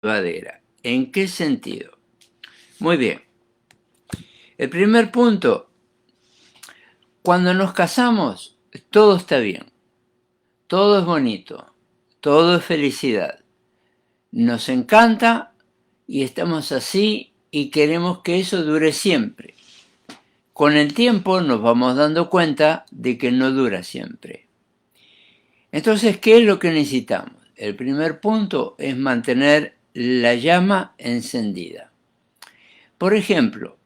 llevadera. ¿En qué sentido? Muy bien. El primer punto, cuando nos casamos, todo está bien, todo es bonito, todo es felicidad. Nos encanta y estamos así y queremos que eso dure siempre. Con el tiempo nos vamos dando cuenta de que no dura siempre. Entonces, ¿qué es lo que necesitamos? El primer punto es mantener la llama encendida. Por ejemplo,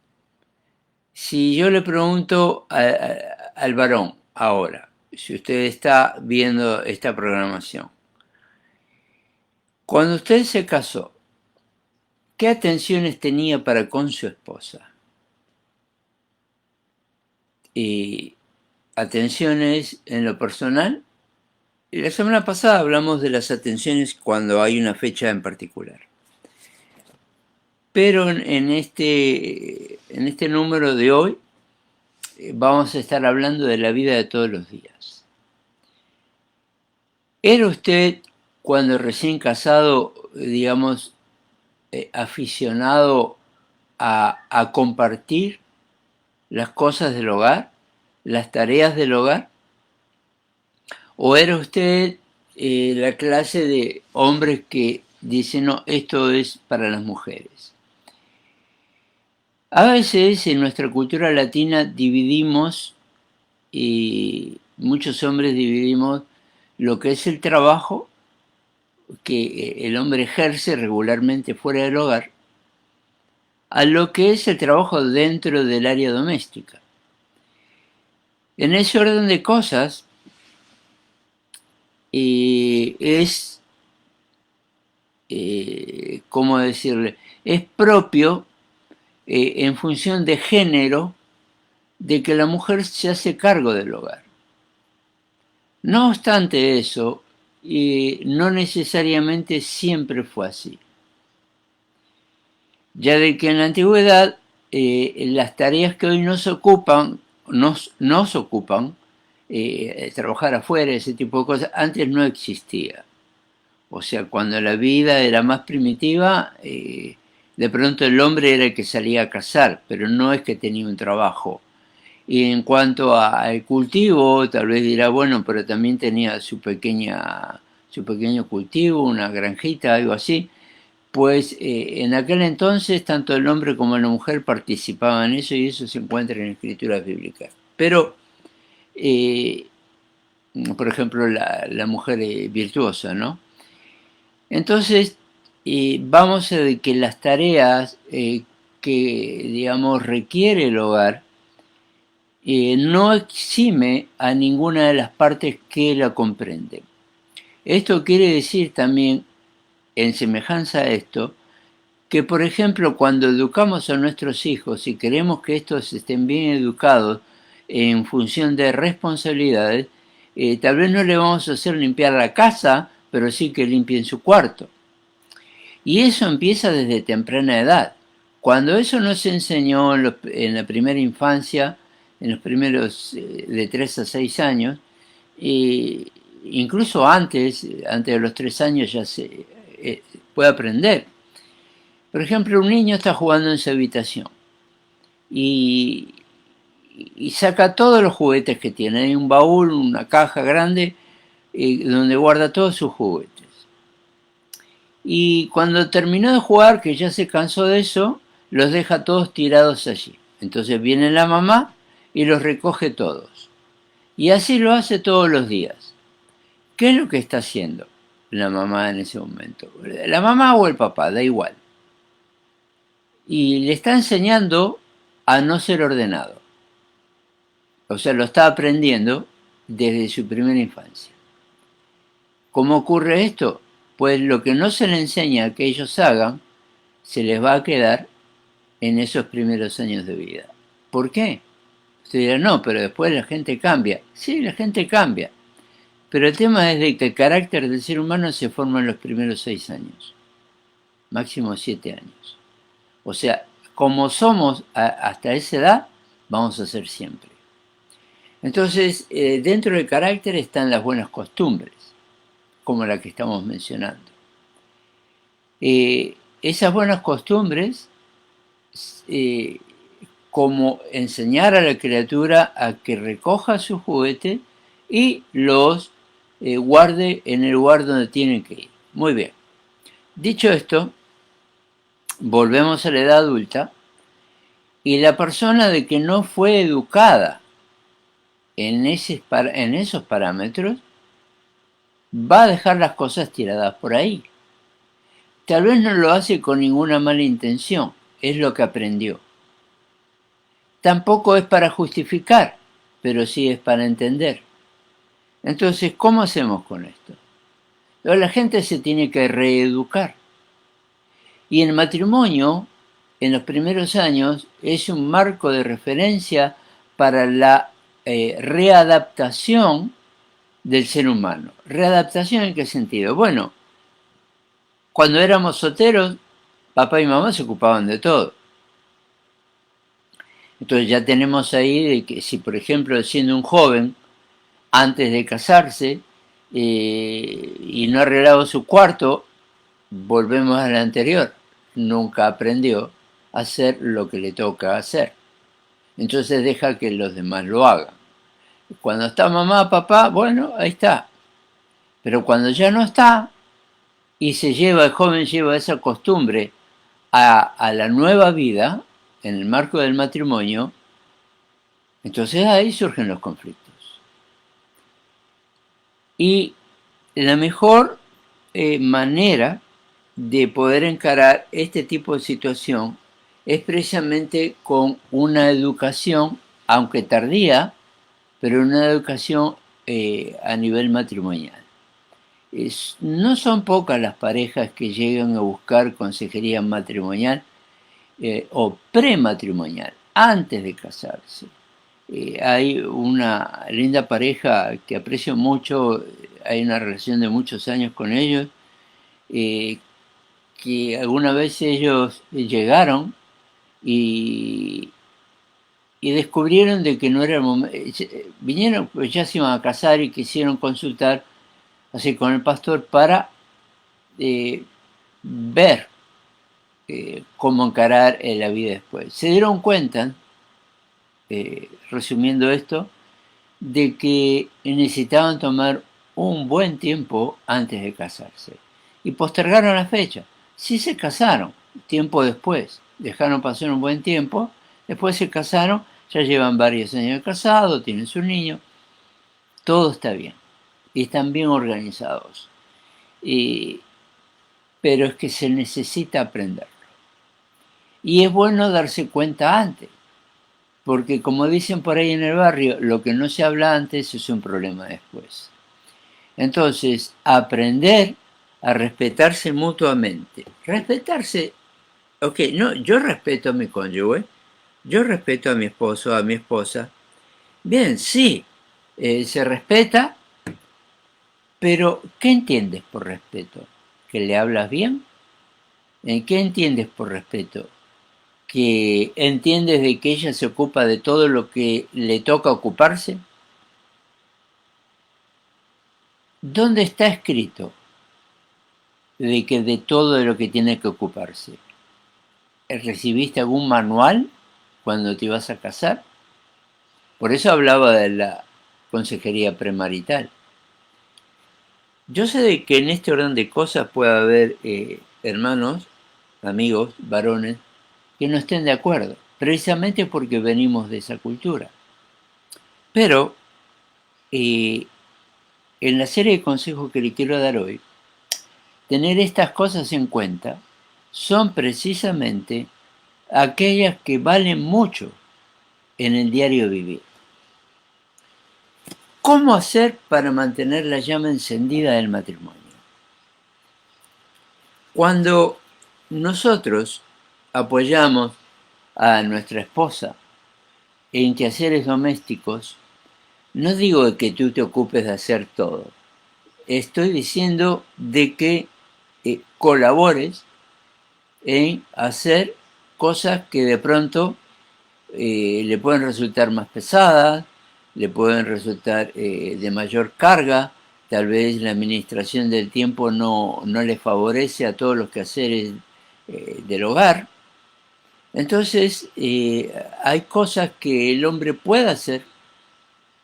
si yo le pregunto al varón ahora, si usted está viendo esta programación, cuando usted se casó, ¿qué atenciones tenía para con su esposa? Y atenciones en lo personal. Y la semana pasada hablamos de las atenciones cuando hay una fecha en particular. Pero en este número de hoy vamos a estar hablando de la vida de todos los días. ¿Era usted cuando recién casado, digamos, aficionado a compartir las cosas del hogar, las tareas del hogar? ¿O era usted la clase de hombres que dicen, no, esto es para las mujeres? A veces en nuestra cultura latina dividimos, y muchos hombres dividimos lo que es el trabajo que el hombre ejerce regularmente fuera del hogar, a lo que es el trabajo dentro del área doméstica. En ese orden de cosas, es, ¿cómo decirle? Es propio, en función de género, de que la mujer se hace cargo del hogar. No obstante eso, no necesariamente siempre fue así, ya de que en la antigüedad las tareas que hoy nos ocupan, trabajar afuera, ese tipo de cosas, antes no existía. O sea, cuando la vida era más primitiva, de pronto el hombre era el que salía a cazar, pero no es que tenía un trabajo. Y en cuanto al cultivo, tal vez dirá, bueno, pero también tenía su pequeño cultivo, una granjita, algo así. Pues en aquel entonces tanto el hombre como la mujer participaban en eso y eso se encuentra en escrituras bíblicas. Pero, eh, por ejemplo, la mujer virtuosa, ¿no? Entonces, vamos a ver que las tareas que, digamos, requiere el hogar, no exime a ninguna de las partes que la comprenden. Esto quiere decir también, en semejanza a esto, que por ejemplo cuando educamos a nuestros hijos y queremos que estos estén bien educados en función de responsabilidades, tal vez no le vamos a hacer limpiar la casa, pero sí que limpien su cuarto. Y eso empieza desde temprana edad. Cuando eso no se enseñó en la primera infancia, en los primeros de 3 a 6 años, incluso antes de los 3 años ya se puede aprender. Por ejemplo, un niño está jugando en su habitación y, y saca todos los juguetes que tiene. Hay un baúl, una caja grande donde guarda todos sus juguetes. Y cuando terminó de jugar, que ya se cansó de eso, los deja todos tirados allí. Entonces viene la mamá y los recoge todos. Y así lo hace todos los días. ¿Qué es lo que está haciendo la mamá en ese momento? La mamá o el papá, da igual. Y le está enseñando a no ser ordenado. O sea, lo está aprendiendo desde su primera infancia. ¿Cómo ocurre esto? Pues lo que no se le enseña a que ellos hagan, se les va a quedar en esos primeros años de vida. ¿Por qué? Usted dirá, no, pero después la gente cambia. Sí, la gente cambia. Pero el tema es de que el carácter del ser humano se forma en los primeros 6 años. Máximo 7 años. O sea, como somos hasta esa edad, vamos a ser siempre. Entonces, dentro del carácter están las buenas costumbres, como la que estamos mencionando. Esas buenas costumbres, eh, como enseñar a la criatura a que recoja sus juguetes y los guarde en el lugar donde tienen que ir. Muy bien. Dicho esto, volvemos a la edad adulta y la persona de que no fue educada en esos parámetros va a dejar las cosas tiradas por ahí. Tal vez no lo hace con ninguna mala intención, es lo que aprendió. Tampoco es para justificar, pero sí es para entender. Entonces, ¿cómo hacemos con esto? La gente se tiene que reeducar. Y el matrimonio, en los primeros años, es un marco de referencia para la readaptación del ser humano. ¿Readaptación en qué sentido? Bueno, cuando éramos solteros, papá y mamá se ocupaban de todo. Entonces ya tenemos ahí de que si, por ejemplo, siendo un joven, antes de casarse, y no arreglaba su cuarto, volvemos al anterior. Nunca aprendió a hacer lo que le toca hacer. Entonces deja que los demás lo hagan. Cuando está mamá, papá, bueno, ahí está. Pero cuando ya no está, y el joven lleva esa costumbre a la nueva vida, en el marco del matrimonio, entonces ahí surgen los conflictos. Y la mejor manera de poder encarar este tipo de situación es precisamente con una educación, aunque tardía, pero una educación a nivel matrimonial. No son pocas las parejas que llegan a buscar consejería matrimonial o prematrimonial, antes de casarse. Hay una linda pareja que aprecio mucho, hay una relación de muchos años con ellos, que alguna vez ellos llegaron y descubrieron de que no era el momento, vinieron, pues ya se iban a casar y quisieron consultar así con el pastor para ver cómo encarar la vida después. Se dieron cuenta, resumiendo esto, de que necesitaban tomar un buen tiempo antes de casarse y postergaron la fecha. Sí se casaron, tiempo después, dejaron pasar un buen tiempo, después se casaron, ya llevan varios años de casado, tienen su niño, todo está bien y están bien organizados. Pero es que se necesita aprenderlo. Y es bueno darse cuenta antes, porque como dicen por ahí en el barrio, lo que no se habla antes es un problema después. Entonces, aprender a respetarse mutuamente. Respetarse, ok, no, yo respeto a mi cónyuge, yo respeto a mi esposo, a mi esposa. Bien, sí, se respeta, pero ¿qué entiendes por respeto? ¿Que le hablas bien? ¿En qué entiendes por respeto? ¿Que entiendes de que ella se ocupa de todo lo que le toca ocuparse? ¿Dónde está escrito de que de todo de lo que tiene que ocuparse? ¿Recibiste algún manual cuando te ibas a casar? Por eso hablaba de la consejería premarital. Yo sé de que en este orden de cosas puede haber hermanos, amigos, varones, que no estén de acuerdo, precisamente porque venimos de esa cultura. Pero en la serie de consejos que le quiero dar hoy, tener estas cosas en cuenta son precisamente aquellas que valen mucho en el diario vivir. ¿Cómo hacer para mantener la llama encendida del matrimonio? Cuando nosotros apoyamos a nuestra esposa en quehaceres domésticos, no digo de que tú te ocupes de hacer todo. Estoy diciendo de que colabores en hacer cosas que de pronto le pueden resultar más pesadas, le pueden resultar de mayor carga, tal vez la administración del tiempo no le favorece a todos los quehaceres del hogar. Entonces, hay cosas que el hombre puede hacer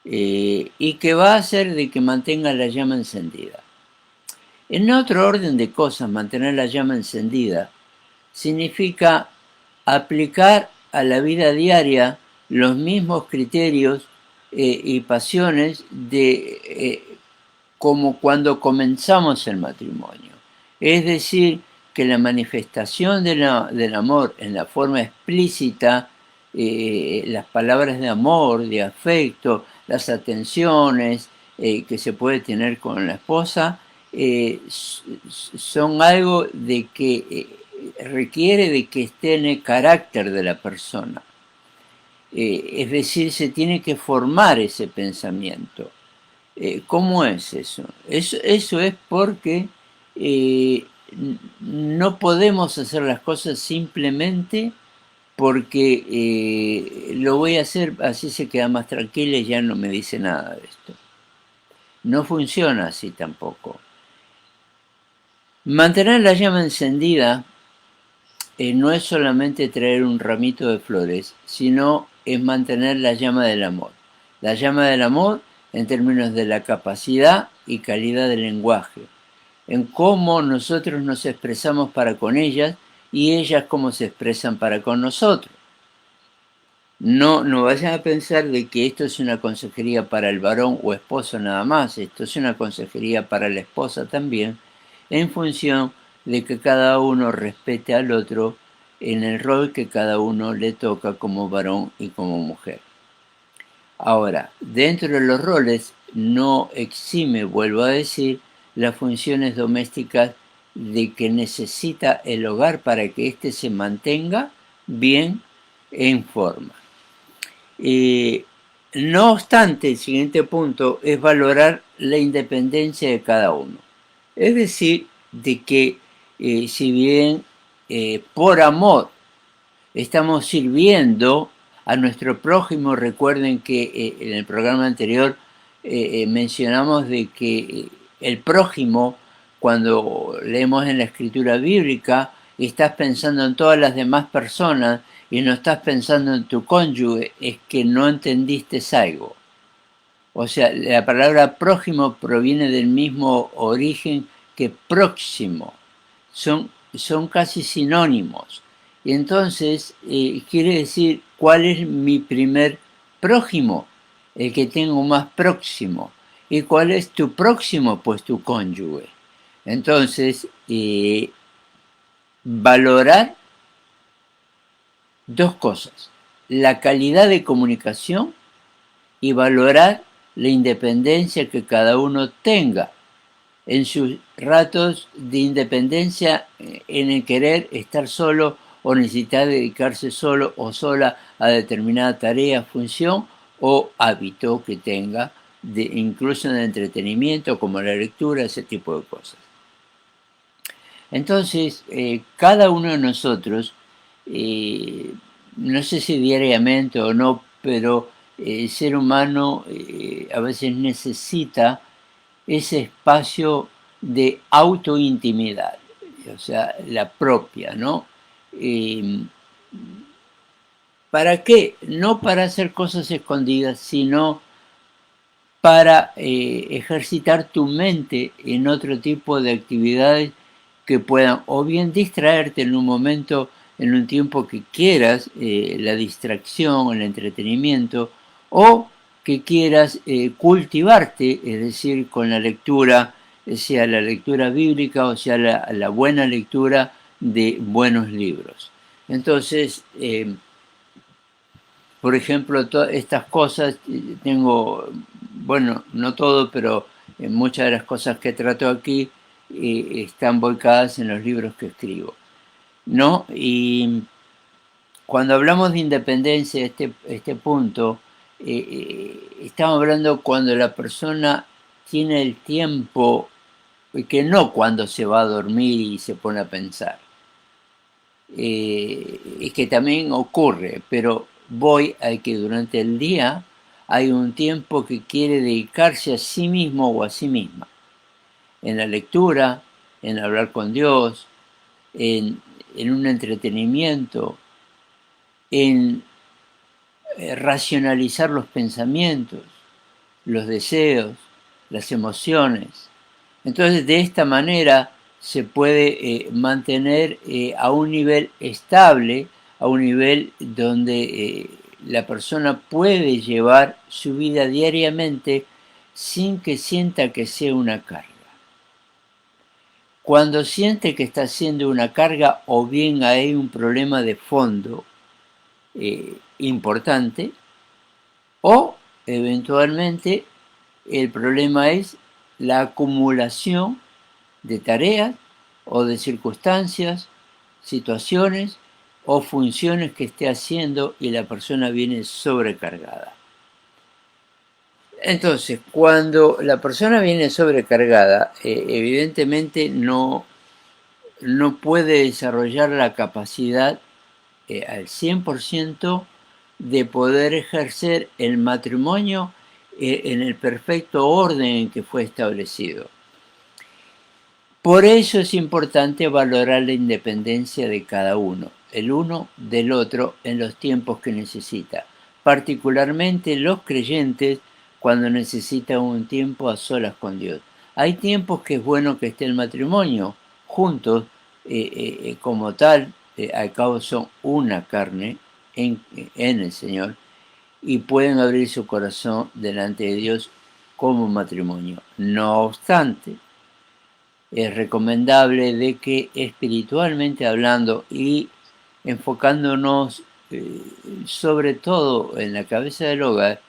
y que va a hacer de que mantenga la llama encendida. En otro orden de cosas, mantener la llama encendida significa aplicar a la vida diaria los mismos criterios y pasiones como cuando comenzamos el matrimonio. Es decir, que la manifestación del amor en la forma explícita, las palabras de amor, de afecto, las atenciones que se puede tener con la esposa, son algo de que requiere de que esté en el carácter de la persona. Es decir, se tiene que formar ese pensamiento. ¿Cómo es eso? Eso es porque no podemos hacer las cosas simplemente porque lo voy a hacer, así se queda más tranquila y ya no me dice nada de esto. No funciona así tampoco. Mantener la llama encendida no es solamente traer un ramito de flores, sino es mantener la llama del amor. La llama del amor en términos de la capacidad y calidad del lenguaje, en cómo nosotros nos expresamos para con ellas y ellas cómo se expresan para con nosotros. No vayan a pensar de que esto es una consejería para el varón o esposo nada más, esto es una consejería para la esposa también, en función de que cada uno respete al otro en el rol que cada uno le toca como varón y como mujer. Ahora, dentro de los roles no exime, vuelvo a decir, las funciones domésticas de que necesita el hogar para que éste se mantenga bien en forma. No obstante, el siguiente punto es valorar la independencia de cada uno. Es decir, de que si bien por amor estamos sirviendo a nuestro prójimo, recuerden que en el programa anterior mencionamos de que el prójimo, cuando leemos en la escritura bíblica, estás pensando en todas las demás personas y no estás pensando en tu cónyuge, es que no entendiste algo. O sea, la palabra prójimo proviene del mismo origen que próximo. Son casi sinónimos. Y entonces quiere decir, ¿cuál es mi primer prójimo? El que tengo más próximo. ¿Y cuál es tu próximo? Pues tu cónyuge. Entonces, valorar dos cosas: la calidad de comunicación y valorar la independencia que cada uno tenga en sus ratos de independencia, en el querer estar solo o necesitar dedicarse solo o sola a determinada tarea, función o hábito que tenga, incluso en el entretenimiento como la lectura, ese tipo de cosas. Entonces, cada uno de nosotros, no sé si diariamente o no, pero el ser humano a veces necesita ese espacio de autointimidad, o sea, la propia, ¿no? ¿Para qué? No para hacer cosas escondidas, sino para ejercitar tu mente en otro tipo de actividades que puedan o bien distraerte en un momento, en un tiempo que quieras, la distracción, el entretenimiento, o que quieras cultivarte, es decir, con la lectura, sea la lectura bíblica o sea la buena lectura de buenos libros. Entonces, por ejemplo, estas cosas, tengo, bueno, no todo, pero muchas de las cosas que trato aquí están volcadas en los libros que escribo, ¿no? Y cuando hablamos de independencia, este punto, estamos hablando cuando la persona tiene el tiempo, y que no cuando se va a dormir y se pone a pensar. Es que también ocurre, pero voy a que durante el día hay un tiempo que quiere dedicarse a sí mismo o a sí misma. en la lectura, en hablar con Dios, en un entretenimiento, en racionalizar los pensamientos, los deseos, las emociones. Entonces, de esta manera se puede mantener a un nivel estable, a un nivel donde la persona puede llevar su vida diariamente sin que sienta que sea una carga. Cuando siente que está siendo una carga o bien hay un problema de fondo importante, o eventualmente el problema es la acumulación de tareas o de circunstancias, situaciones o funciones que esté haciendo y la persona viene sobrecargada. Entonces, cuando la persona viene sobrecargada, evidentemente no puede desarrollar la capacidad al 100% de poder ejercer el matrimonio en el perfecto orden en que fue establecido. Por eso es importante valorar la independencia de cada uno, el uno del otro en los tiempos que necesita, particularmente los creyentes cuando necesitan un tiempo a solas con Dios. Hay tiempos que es bueno que esté el matrimonio juntos, como tal, al cabo son una carne en el Señor, y pueden abrir su corazón delante de Dios como matrimonio. No obstante, es recomendable de que espiritualmente hablando y enfocándonos sobre todo en la cabeza del hogar,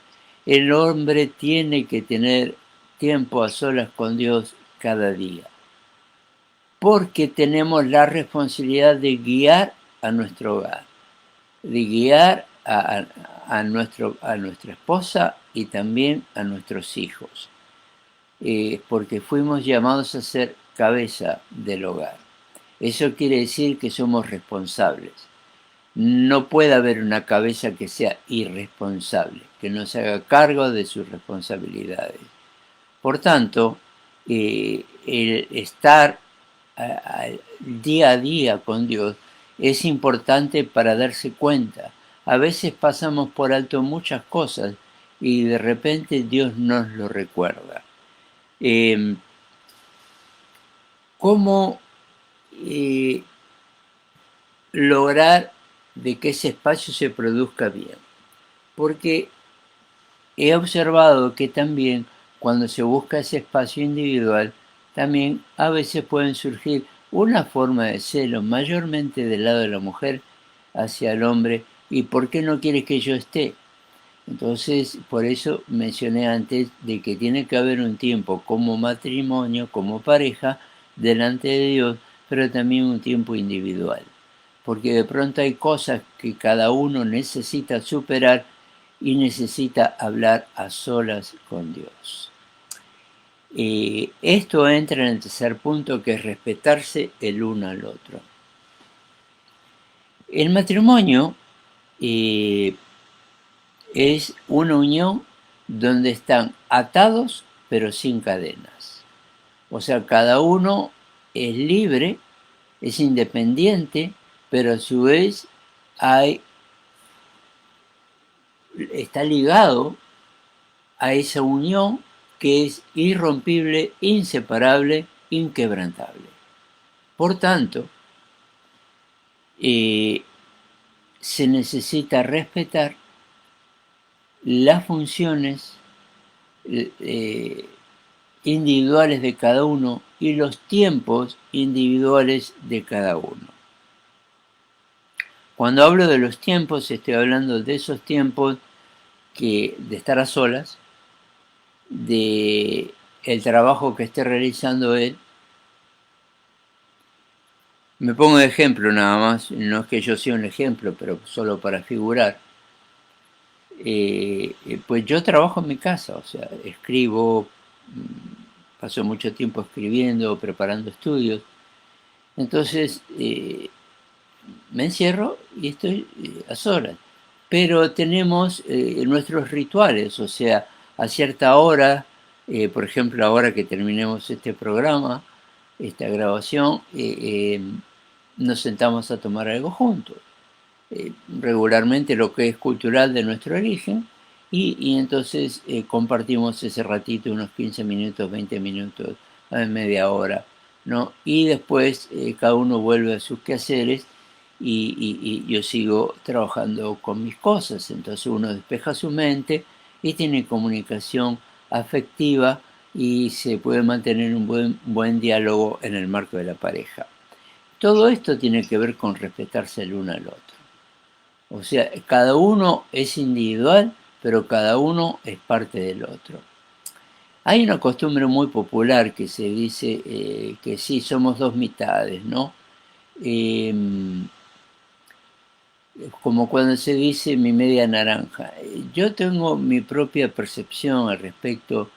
el hombre tiene que tener tiempo a solas con Dios cada día, porque tenemos la responsabilidad de guiar a nuestro hogar, de guiar a nuestra esposa y también a nuestros hijos, porque fuimos llamados a ser cabeza del hogar. Eso quiere decir que somos responsables. No puede haber una cabeza que sea irresponsable, que no se haga cargo de sus responsabilidades. Por tanto, el estar día a día con Dios es importante para darse cuenta. A veces pasamos por alto muchas cosas y de repente Dios nos lo recuerda. ¿Cómo lograr de que ese espacio se produzca bien? Porque he observado que también cuando se busca ese espacio individual, también a veces pueden surgir una forma de celo, mayormente del lado de la mujer hacia el hombre, y ¿por qué no quieres que yo esté? Entonces, por eso mencioné antes de que tiene que haber un tiempo como matrimonio, como pareja, delante de Dios, pero también un tiempo individual. Porque de pronto hay cosas que cada uno necesita superar y necesita hablar a solas con Dios. Esto entra en el tercer punto, que es respetarse el uno al otro. El matrimonio es una unión donde están atados pero sin cadenas. O sea, cada uno es libre, es independiente, pero a su vez está ligado a esa unión que es irrompible, inseparable, inquebrantable. Por tanto, se necesita respetar las funciones individuales de cada uno y los tiempos individuales de cada uno. Cuando hablo de los tiempos, estoy hablando de esos tiempos de estar a solas, de el trabajo que esté realizando él. Me pongo de ejemplo nada más, no es que yo sea un ejemplo, pero solo para figurar. Pues yo trabajo en mi casa, o sea, escribo, paso mucho tiempo escribiendo, preparando estudios. Entonces, me encierro y estoy a solas. Pero tenemos nuestros rituales, o sea, a cierta hora Por ejemplo, ahora que terminemos este programa, esta grabación, nos sentamos a tomar algo juntos. Regularmente lo que es cultural de nuestro origen, y entonces compartimos ese ratito, unos 15 minutos, 20 minutos, media hora, ¿no? Y después cada uno vuelve a sus quehaceres y yo sigo trabajando con mis cosas. Entonces uno despeja su mente y tiene comunicación afectiva y se puede mantener un buen diálogo en el marco de la pareja. Todo esto tiene que ver con respetarse el uno al otro. O sea, cada uno es individual, pero cada uno es parte del otro. Hay una costumbre muy popular que se dice que sí, somos dos mitades, ¿no? Eh, Como cuando se dice mi media naranja. Yo tengo mi propia percepción al respecto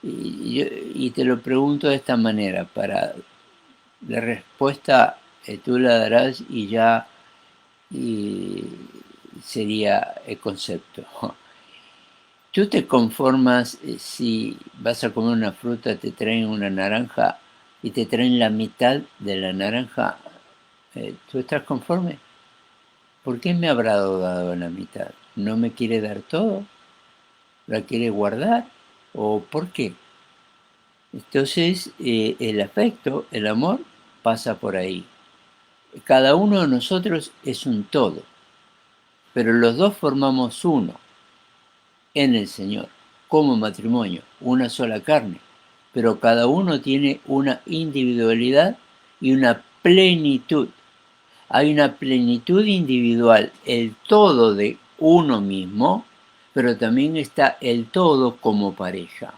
y te lo pregunto de esta manera, para la respuesta tú la darás y ya y sería el concepto. ¿Tú te conformas si vas a comer una fruta, te traen una naranja y te traen la mitad de la naranja? ¿Tú estás conforme? ¿Por qué me habrá dado la mitad? ¿No me quiere dar todo? ¿La quiere guardar? ¿O por qué? Entonces, el afecto, el amor, pasa por ahí. Cada uno de nosotros es un todo, pero los dos formamos uno en el Señor, como matrimonio, una sola carne, pero cada uno tiene una individualidad y una plenitud. Hay una plenitud individual, el todo de uno mismo, pero también está el todo como pareja.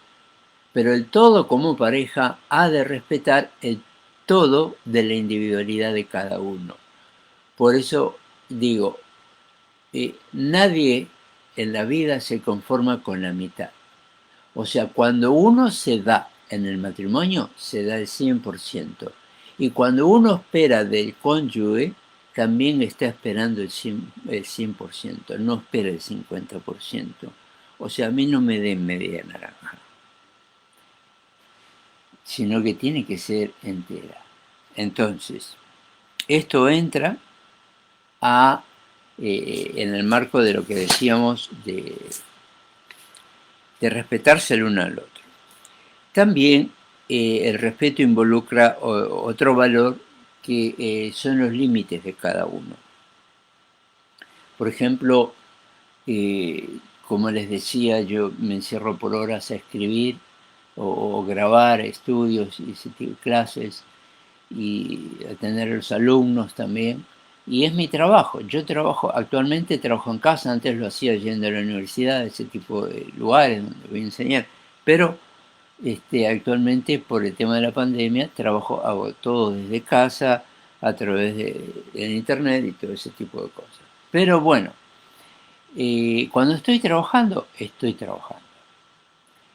Pero el todo como pareja ha de respetar el todo de la individualidad de cada uno. Por eso digo, nadie en la vida se conforma con la mitad. O sea, cuando uno se da en el matrimonio, se da el 100%. Y cuando uno espera del cónyuge, también está esperando el 100%, no espera el 50%. O sea, a mí no me den media naranja, sino que tiene que ser entera. Entonces, esto entra en el marco de lo que decíamos de respetarse el uno al otro. También el respeto involucra otro valor que son los límites de cada uno. Por ejemplo, como les decía, yo me encierro por horas a escribir o grabar estudios y ese tipo de clases y atender a los alumnos también. Y es mi trabajo. Yo actualmente trabajo en casa, antes lo hacía yendo a la universidad, ese tipo de lugares donde voy a enseñar. Pero actualmente, por el tema de la pandemia, hago todo desde casa, a través del internet y todo ese tipo de cosas. Pero bueno, cuando estoy trabajando, estoy trabajando.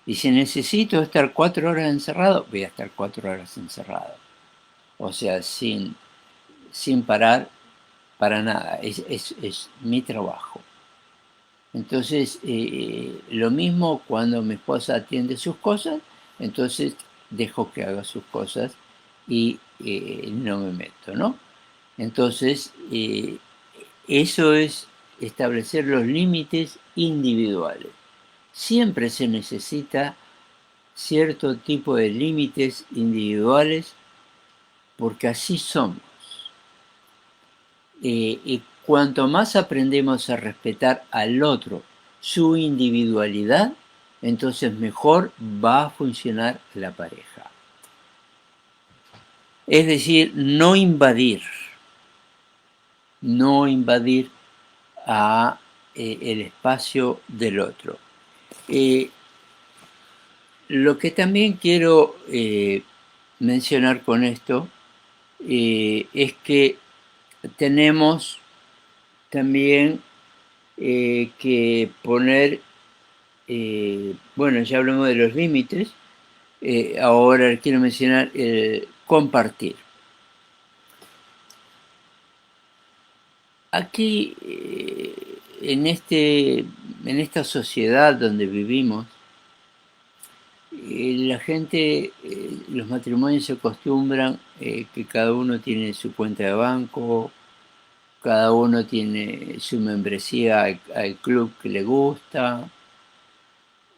Y si necesito estar 4 horas encerrado, voy a estar 4 horas encerrado. O sea, sin parar para nada. Es mi trabajo. Entonces, lo mismo cuando mi esposa atiende sus cosas, entonces dejo que haga sus cosas y no me meto, ¿no? Entonces, eso es establecer los límites individuales. Siempre se necesita cierto tipo de límites individuales porque así somos. Y cuanto más aprendemos a respetar al otro, su individualidad, entonces mejor va a funcionar la pareja. Es decir, no invadir el espacio del otro. Lo que también quiero mencionar con esto es que tenemos también que poner, bueno, ya hablamos de los límites, ahora quiero mencionar compartir. Aquí, en esta sociedad donde vivimos, la gente, los matrimonios se acostumbran que cada uno tiene su cuenta de banco, cada uno tiene su membresía al club que le gusta.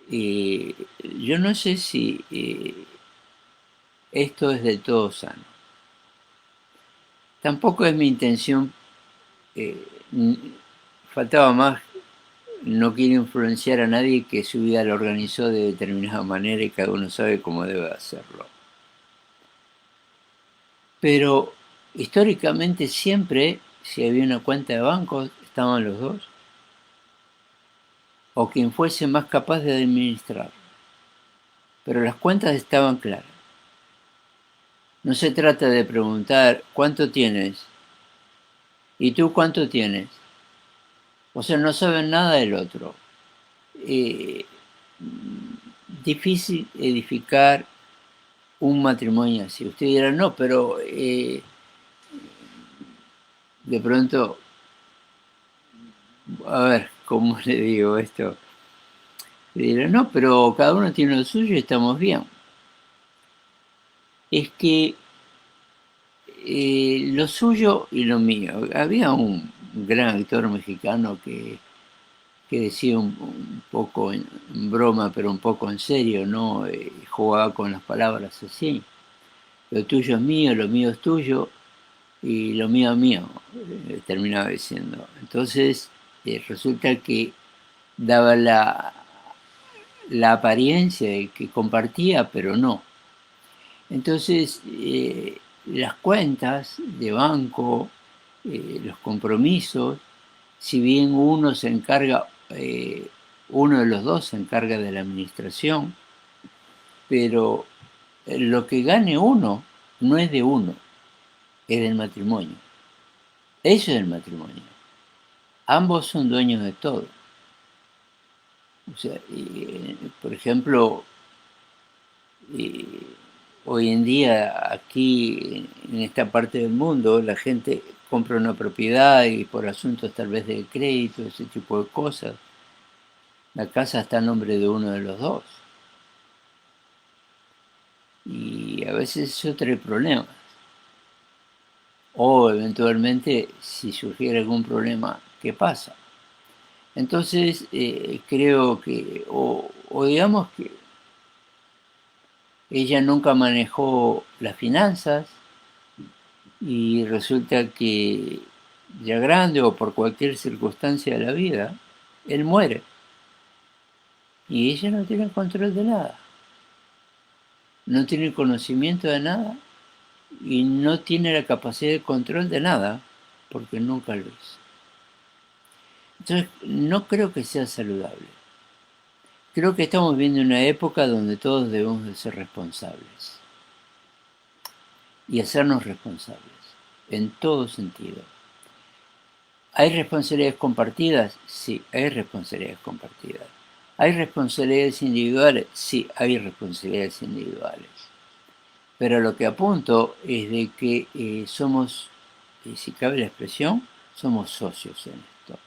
Yo no sé si esto es del todo sano. Tampoco es mi intención, eh, faltaba más, no quiero influenciar a nadie que su vida lo organizó de determinada manera y cada uno sabe cómo debe hacerlo. Pero históricamente siempre, si había una cuenta de banco, estaban los dos, o quien fuese más capaz de administrar. Pero las cuentas estaban claras. No se trata de preguntar cuánto tienes y tú cuánto tienes. O sea, no saben nada del otro. Eh, difícil edificar un matrimonio así. Usted dirá, no, pero de pronto, a ver, ¿cómo le digo esto? Le dirá, no, pero cada uno tiene lo suyo y estamos bien. Es que lo suyo y lo mío. Había un gran actor mexicano que decía un poco en broma, pero un poco en serio, ¿no? Jugaba con las palabras así. Lo tuyo es mío, lo mío es tuyo y lo mío es mío, terminaba diciendo. Entonces, resulta que daba la apariencia de que compartía, pero no. Entonces, las cuentas de banco, los compromisos, si bien uno se encarga, uno de los dos se encarga de la administración, pero lo que gane uno no es de uno, es del matrimonio. Eso es el matrimonio. Ambos son dueños de todo. O sea, por ejemplo, hoy en día aquí en esta parte del mundo la gente compra una propiedad y por asuntos tal vez de crédito, ese tipo de cosas, la casa está a nombre de uno de los dos. Y a veces eso trae problemas. O eventualmente, si surgiera algún problema, ¿qué pasa? Entonces, creo que, o digamos que ella nunca manejó las finanzas y resulta que ya grande o por cualquier circunstancia de la vida, él muere y ella no tiene control de nada, no tiene conocimiento de nada y no tiene la capacidad de control de nada porque nunca lo hizo. Entonces, no creo que sea saludable. Creo que estamos viviendo una época donde todos debemos de ser responsables y hacernos responsables en todo sentido. ¿Hay responsabilidades compartidas? Sí, hay responsabilidades compartidas. ¿Hay responsabilidades individuales? Sí, hay responsabilidades individuales. Pero lo que apunto es de que somos, si cabe la expresión, somos socios en esto.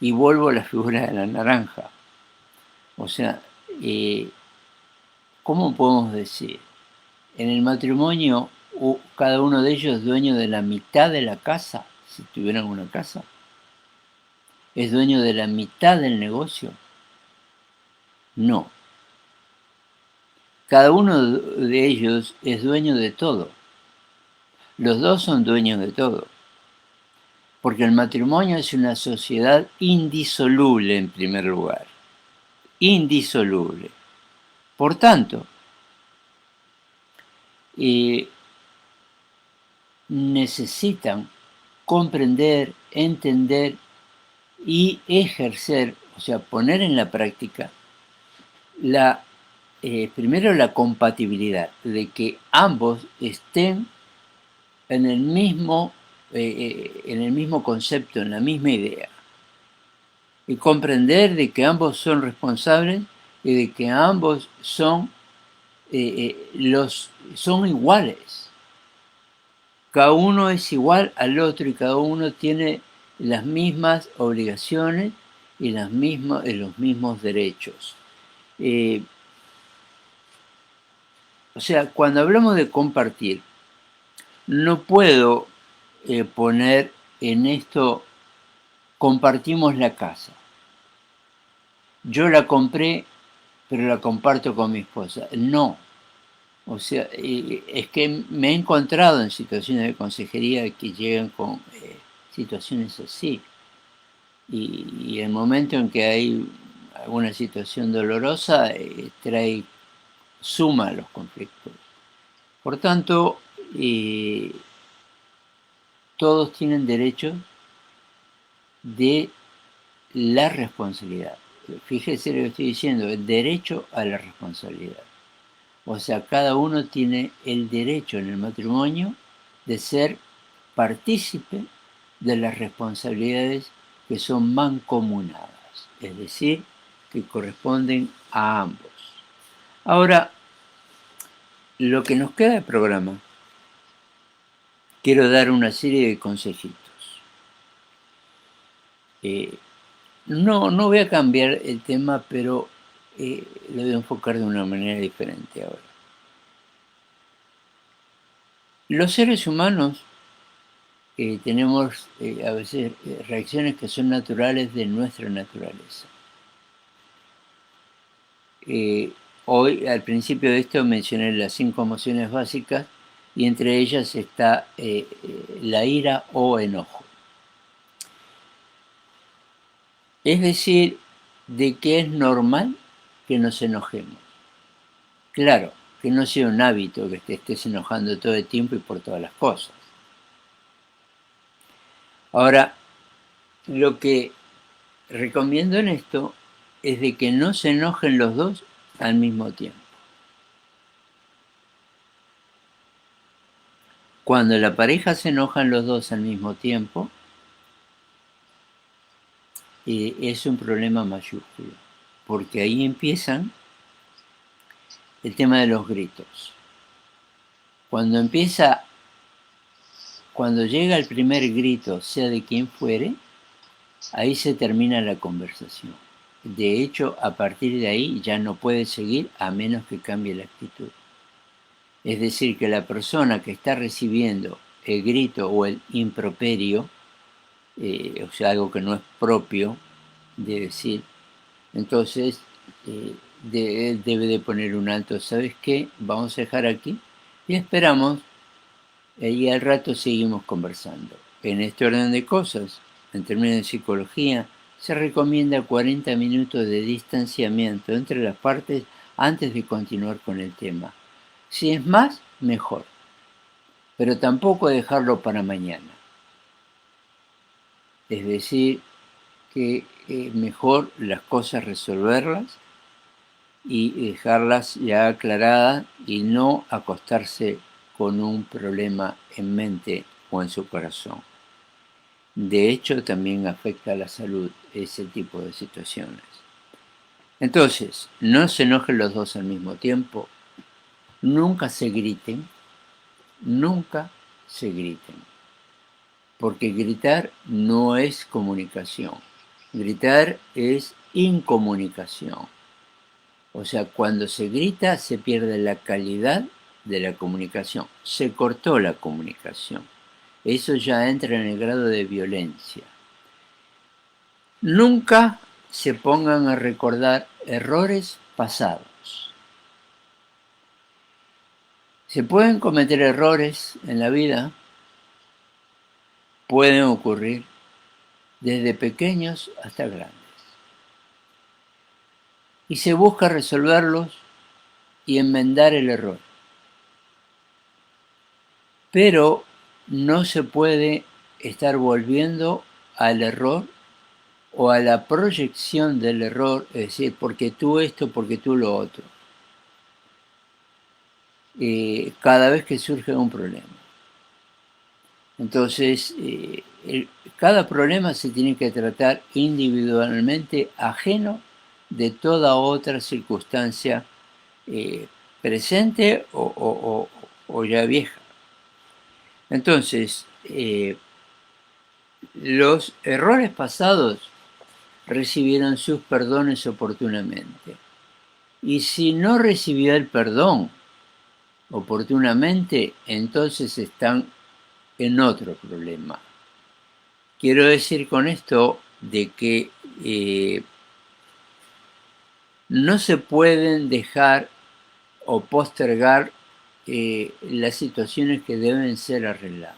Y vuelvo a la figura de la naranja. O sea, ¿cómo podemos decir? En el matrimonio, cada uno de ellos es dueño de la mitad de la casa, si tuvieran una casa. ¿Es dueño de la mitad del negocio? No. Cada uno de ellos es dueño de todo. Los dos son dueños de todo. Porque el matrimonio es una sociedad indisoluble en primer lugar. Indisoluble. Por tanto, necesitan comprender, entender y ejercer, o sea, poner en la práctica primero la compatibilidad, de que ambos estén en el mismo concepto, en la misma idea. Y comprender de que ambos son responsables y de que ambos son iguales. Cada uno es igual al otro y cada uno tiene las mismas obligaciones y los mismos derechos. Eh, o sea, cuando hablamos de compartir, no puedo poner en esto, compartimos la casa. Yo la compré, pero la comparto con mi esposa. No. O sea, es que me he encontrado en situaciones de consejería que llegan con situaciones así. Y el momento en que hay alguna situación dolorosa, suma los conflictos. Por tanto, todos tienen derecho de la responsabilidad. Fíjese lo que estoy diciendo, el derecho a la responsabilidad. O sea, cada uno tiene el derecho en el matrimonio de ser partícipe de las responsabilidades que son mancomunadas, es decir, que corresponden a ambos. Ahora, lo que nos queda de programa, quiero dar una serie de consejitos. No voy a cambiar el tema, pero lo voy a enfocar de una manera diferente ahora. Los seres humanos tenemos a veces reacciones que son naturales de nuestra naturaleza. Hoy, al principio de esto, mencioné las 5 emociones básicas y entre ellas está la ira o enojo. Es decir, de que es normal que nos enojemos. Claro, que no sea un hábito que te estés enojando todo el tiempo y por todas las cosas. Ahora, lo que recomiendo en esto es de que no se enojen los dos al mismo tiempo. Cuando la pareja se enojan los dos al mismo tiempo, es un problema mayúsculo, porque ahí empiezan el tema de los gritos. Cuando llega el primer grito, sea de quien fuere, ahí se termina la conversación. De hecho, a partir de ahí ya no puede seguir a menos que cambie la actitud. Es decir, que la persona que está recibiendo el grito o el improperio, o sea, algo que no es propio de decir, entonces debe de poner un alto. ¿Sabes qué? Vamos a dejar aquí y esperamos y al rato seguimos conversando. En este orden de cosas, en términos de psicología, se recomienda 40 minutos de distanciamiento entre las partes antes de continuar con el tema. Si es más, mejor, pero tampoco dejarlo para mañana. Es decir, que mejor las cosas resolverlas y dejarlas ya aclaradas y no acostarse con un problema en mente o en su corazón. De hecho, también afecta a la salud ese tipo de situaciones. Entonces, no se enojen los dos al mismo tiempo, nunca se griten, porque gritar no es comunicación, gritar es incomunicación. O sea, cuando se grita se pierde la calidad de la comunicación, se cortó la comunicación. Eso ya entra en el grado de violencia. Nunca se pongan a recordar errores pasados. Se pueden cometer errores en la vida, pueden ocurrir desde pequeños hasta grandes. Y se busca resolverlos y enmendar el error. Pero no se puede estar volviendo al error o a la proyección del error, es decir, porque tú esto, porque tú lo otro, cada vez que surge un problema. Entonces, cada problema se tiene que tratar individualmente, ajeno de toda otra circunstancia presente o ya vieja. Entonces, los errores pasados recibieron sus perdones oportunamente. Y si no recibió el perdón oportunamente, entonces están en otro problema. Quiero decir con esto de que no se pueden dejar o postergar las situaciones que deben ser arregladas.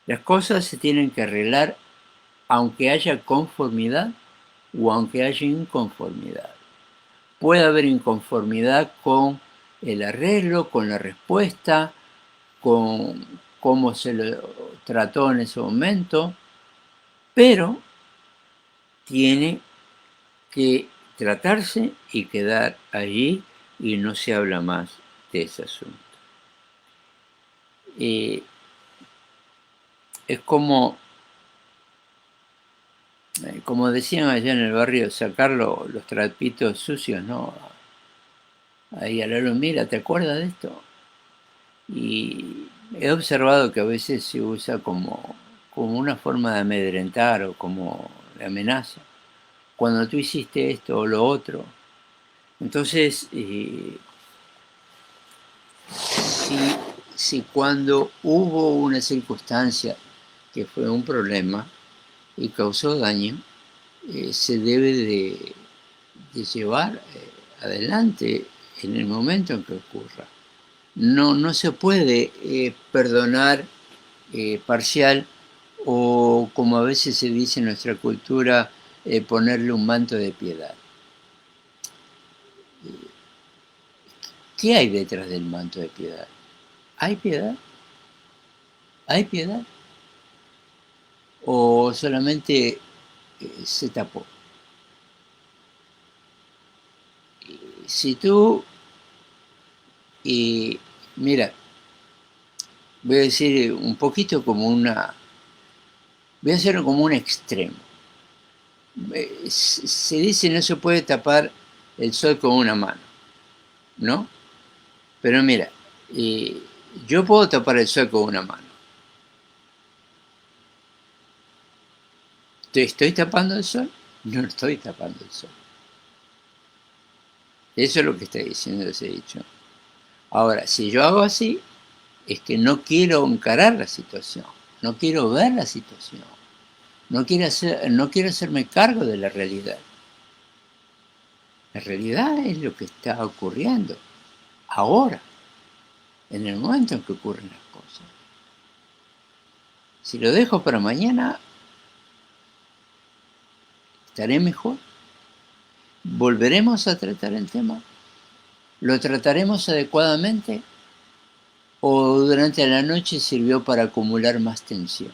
Las cosas se tienen que arreglar aunque haya conformidad o aunque haya inconformidad. Puede haber inconformidad con el arreglo, con la respuesta, con cómo se lo trató en ese momento, pero tiene que tratarse y quedar allí y no se habla más de ese asunto. Es como decían allá en el barrio, sacar los trapitos sucios, ¿no? Ahí al lado, mira, ¿te acuerdas de esto? Y he observado que a veces se usa como una forma de amedrentar o como de amenaza. Cuando tú hiciste esto o lo otro. Entonces, si cuando hubo una circunstancia que fue un problema y causó daño, se debe de llevar adelante en el momento en que ocurra. No se puede perdonar parcial o, como a veces se dice en nuestra cultura, ponerle un manto de piedad. ¿Qué hay detrás del manto de piedad? ¿Hay piedad? ¿Hay piedad? ¿O solamente se tapó? Si tú, mira, voy a decir un poquito como voy a hacerlo como un extremo. Se dice no se puede tapar el sol con una mano, ¿no? Pero mira, yo puedo tapar el sol con una mano. ¿Te estoy tapando el sol? No estoy tapando el sol. Eso es lo que está diciendo ese dicho. Ahora, si yo hago así, es que no quiero encarar la situación, no quiero ver la situación, no quiero hacerme cargo de la realidad. La realidad es lo que está ocurriendo ahora, en el momento en que ocurren las cosas. Si lo dejo para mañana, ¿estaré mejor? ¿Volveremos a tratar el tema? ¿Lo trataremos adecuadamente? ¿O durante la noche sirvió para acumular más tensión?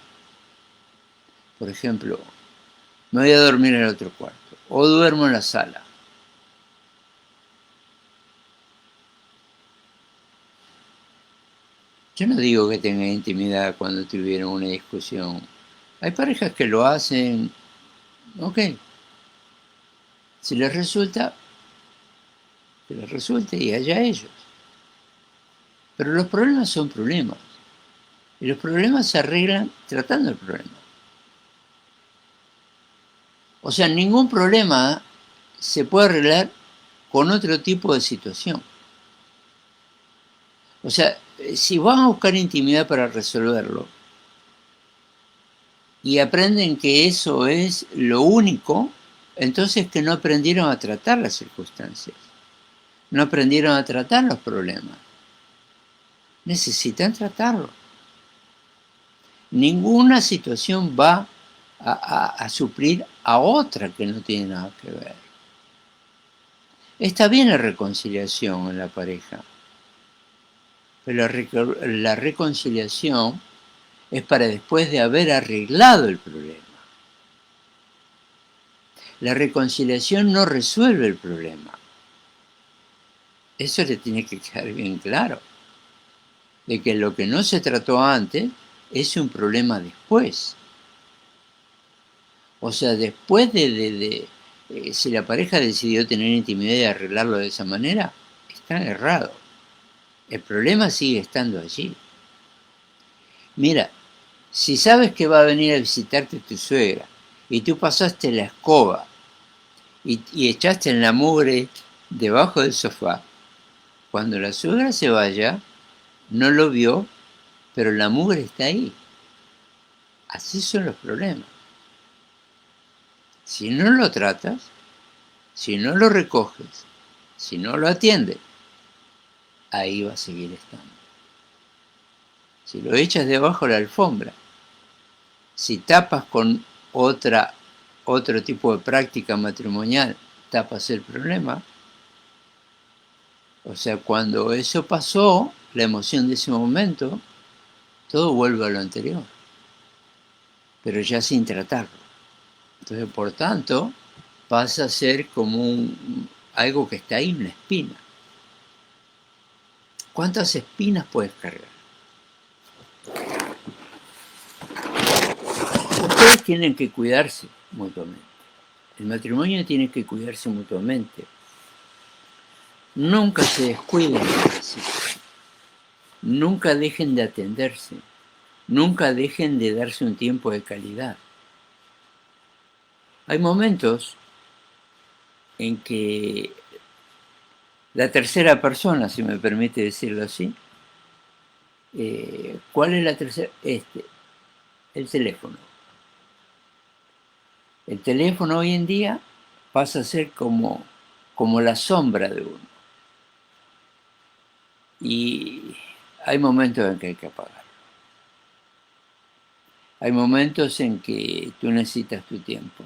Por ejemplo, me voy a dormir en el otro cuarto, o duermo en la sala. Yo no digo que tenga intimidad cuando tuvieron una discusión. Hay parejas que lo hacen, ok. Si les resulta, que les resulte y allá ellos. Pero los problemas son problemas. Y los problemas se arreglan tratando el problema. O sea, ningún problema se puede arreglar con otro tipo de situación. O sea, si van a buscar intimidad para resolverlo y aprenden que eso es lo único, entonces que no aprendieron a tratar las circunstancias. No aprendieron a tratar los problemas. Necesitan tratarlo. Ninguna situación va a suplir a otra que no tiene nada que ver. Está bien la reconciliación en la pareja, pero la reconciliación es para después de haber arreglado el problema. La reconciliación no resuelve el problema. Eso le tiene que quedar bien claro. De que lo que no se trató antes es un problema después. O sea, después si la pareja decidió tener intimidad y arreglarlo de esa manera, está errado. El problema sigue estando allí. Mira, si sabes que va a venir a visitarte tu suegra y tú pasaste la escoba y echaste en la mugre debajo del sofá. Cuando la suegra se vaya, no lo vio, pero la mugre está ahí. Así son los problemas. Si no lo tratas, si no lo recoges, si no lo atiendes, ahí va a seguir estando. Si lo echas debajo de la alfombra, si tapas con otro tipo de práctica matrimonial, tapas el problema. O sea, cuando eso pasó, la emoción de ese momento, todo vuelve a lo anterior, pero ya sin tratarlo. Entonces, por tanto, pasa a ser como algo que está ahí, una espina. ¿Cuántas espinas puedes cargar? Ustedes tienen que cuidarse mutuamente. El matrimonio tiene que cuidarse mutuamente. Nunca se descuiden. Nunca dejen de atenderse. Nunca dejen de darse un tiempo de calidad. Hay momentos en que la tercera persona, si me permite decirlo así, ¿cuál es la tercera? El teléfono. El teléfono hoy en día pasa a ser como la sombra de uno. Y hay momentos en que hay que apagarlo. Hay momentos en que tú necesitas tu tiempo.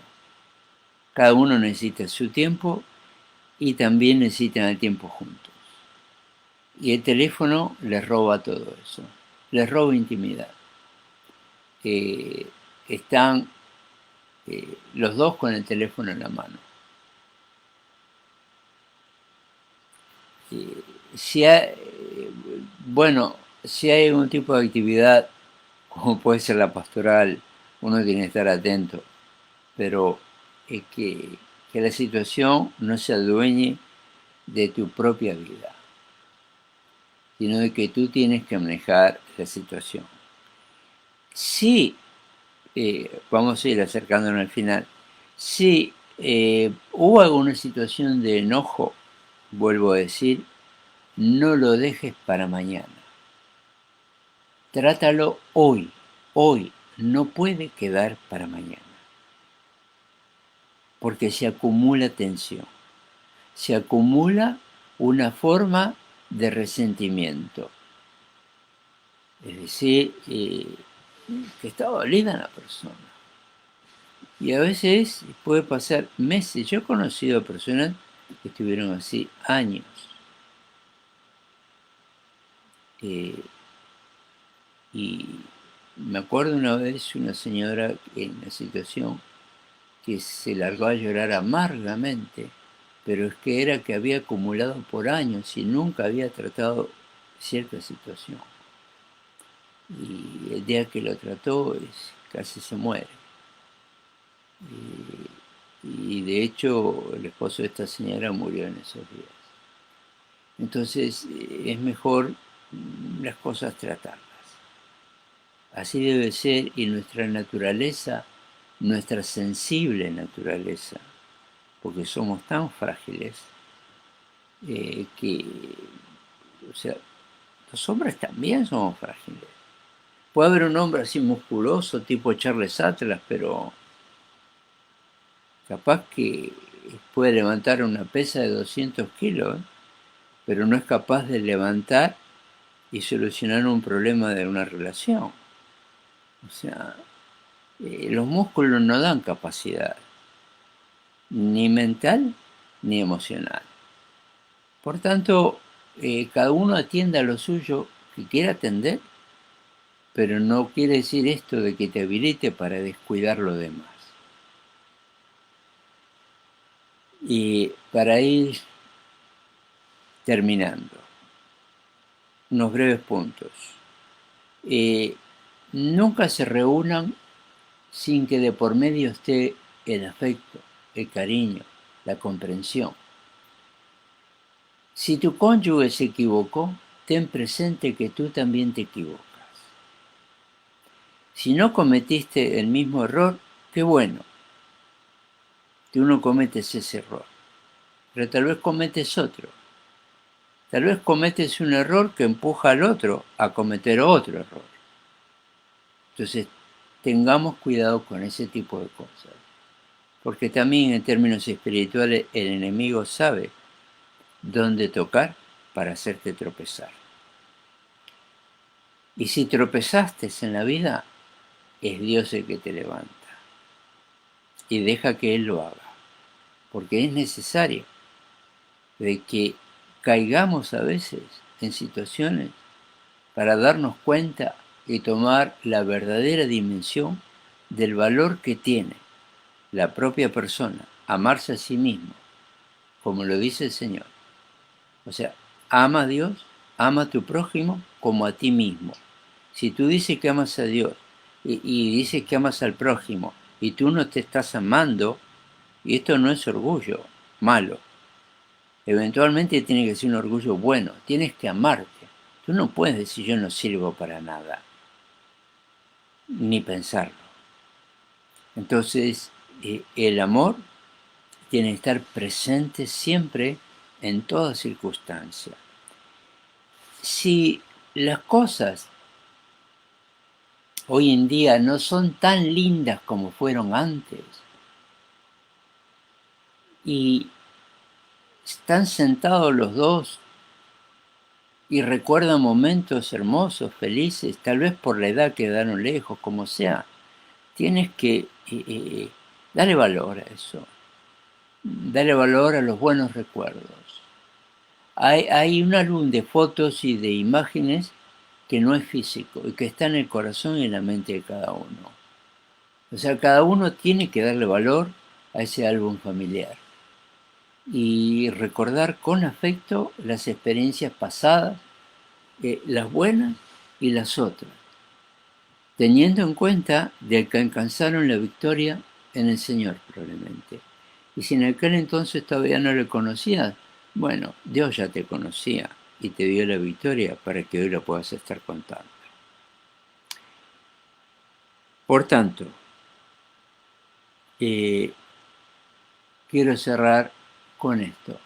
Cada uno necesita su tiempo y también necesitan el tiempo juntos. Y el teléfono les roba todo eso. Les roba intimidad. Están los dos con el teléfono en la mano. Si hay algún tipo de actividad, como puede ser la pastoral, uno tiene que estar atento, pero que la situación no se adueñe de tu propia vida, sino de que tú tienes que manejar la situación. Si, vamos a ir acercándonos al final, si hubo alguna situación de enojo, vuelvo a decir, no lo dejes para mañana. Trátalo hoy, no puede quedar para mañana. Porque se acumula tensión, se acumula una forma de resentimiento. Es decir, que está dolida la persona. Y a veces puede pasar meses. Yo he conocido personas que estuvieron así años. Y me acuerdo una vez una señora en una situación que se largó a llorar amargamente, pero es que era que había acumulado por años y nunca había tratado cierta situación. Y el día que lo trató casi se muere. Y de hecho el esposo de esta señora murió en esos días. Entonces es mejor las cosas tratarlas. Así debe ser, y nuestra naturaleza, nuestra sensible naturaleza, porque somos tan frágiles, o sea, los hombres también somos frágiles. Puede haber un hombre así musculoso, tipo Charles Atlas, pero capaz que puede levantar una pesa de 200 kilos, pero no es capaz de levantar y solucionar un problema de una relación. O sea, los músculos no dan capacidad, ni mental ni emocional. Por tanto, cada uno atienda a lo suyo que quiera atender, pero no quiere decir esto de que te habilite para descuidar lo demás. Y para ir terminando, unos breves puntos. Nunca se reúnan sin que de por medio esté el afecto, el cariño, la comprensión. Si tu cónyuge se equivocó, ten presente que tú también te equivocas. Si no cometiste el mismo error, qué bueno que uno comete ese error. pero tal vez cometes otro. Tal vez cometes un error que empuja al otro a cometer otro error. Entonces, tengamos cuidado con ese tipo de cosas. Porque también en términos espirituales el enemigo sabe dónde tocar para hacerte tropezar. Y si tropezaste en la vida, es Dios el que te levanta. Y deja que Él lo haga. Porque es necesario de que caigamos a veces en situaciones para darnos cuenta y tomar la verdadera dimensión del valor que tiene la propia persona, amarse a sí mismo, como lo dice el Señor. O sea, ama a Dios, ama a tu prójimo como a ti mismo. Si tú dices que amas a Dios y dices que amas al prójimo y tú no te estás amando, y esto no es orgullo malo, eventualmente tiene que ser un orgullo bueno, tienes que amarte. Tú no puedes decir yo no sirvo para nada, ni pensarlo. Entonces, el amor tiene que estar presente siempre en toda circunstancia. Si las cosas hoy en día no son tan lindas como fueron antes y están sentados los dos y recuerdan momentos hermosos, felices, tal vez por la edad quedaron lejos, como sea, tienes que darle valor a eso, darle valor a los buenos recuerdos. Hay un álbum de fotos y de imágenes que no es físico y que está en el corazón y en la mente de cada uno. O sea, cada uno tiene que darle valor a ese álbum familiar y recordar con afecto las experiencias pasadas, las buenas y las otras, teniendo en cuenta de que alcanzaron la victoria en el Señor probablemente. Y si en aquel entonces todavía no le conocías, bueno, Dios ya te conocía y te dio la victoria para que hoy la puedas estar contando. Por tanto, quiero cerrar con esto.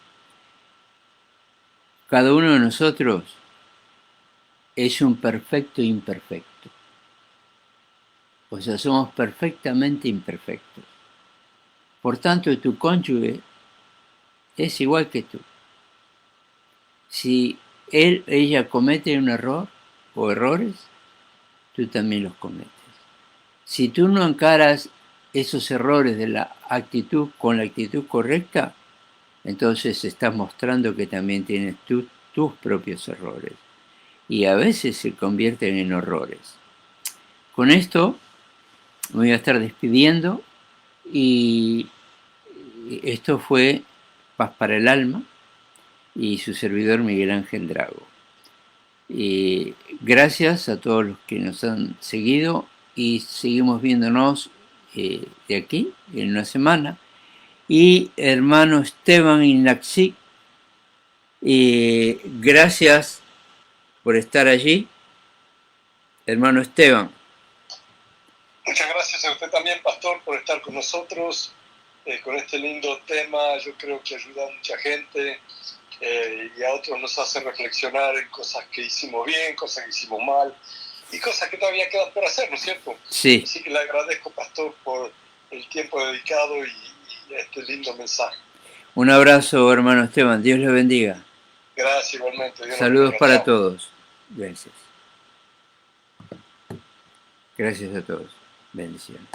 Cada uno de nosotros es un perfecto imperfecto. O sea, somos perfectamente imperfectos. Por tanto, tu cónyuge es igual que tú. Si ella comete un error o errores, tú también los cometes. Si tú no encaras esos errores de la actitud con la actitud correcta, entonces estás mostrando que también tienes tus propios errores. Y a veces se convierten en horrores. Con esto me voy a estar despidiendo y esto fue Paz para el Alma y su servidor Miguel Ángel Drago. Gracias a todos los que nos han seguido y seguimos viéndonos de aquí en una semana. Y hermano Esteban Inaxi, gracias por estar allí. Hermano Esteban. Muchas gracias a usted también, pastor, por estar con nosotros, con este lindo tema. Yo creo que ayuda a mucha gente y a otros nos hace reflexionar en cosas que hicimos bien, cosas que hicimos mal y cosas que todavía quedan por hacer, ¿no es cierto? Sí. Así que le agradezco, pastor, por el tiempo dedicado y este lindo mensaje. Un abrazo, hermano Esteban. Dios le bendiga. Gracias, igualmente. Dios Saludos bendiga. para Chao. todos. Gracias. Gracias a todos. Bendiciones.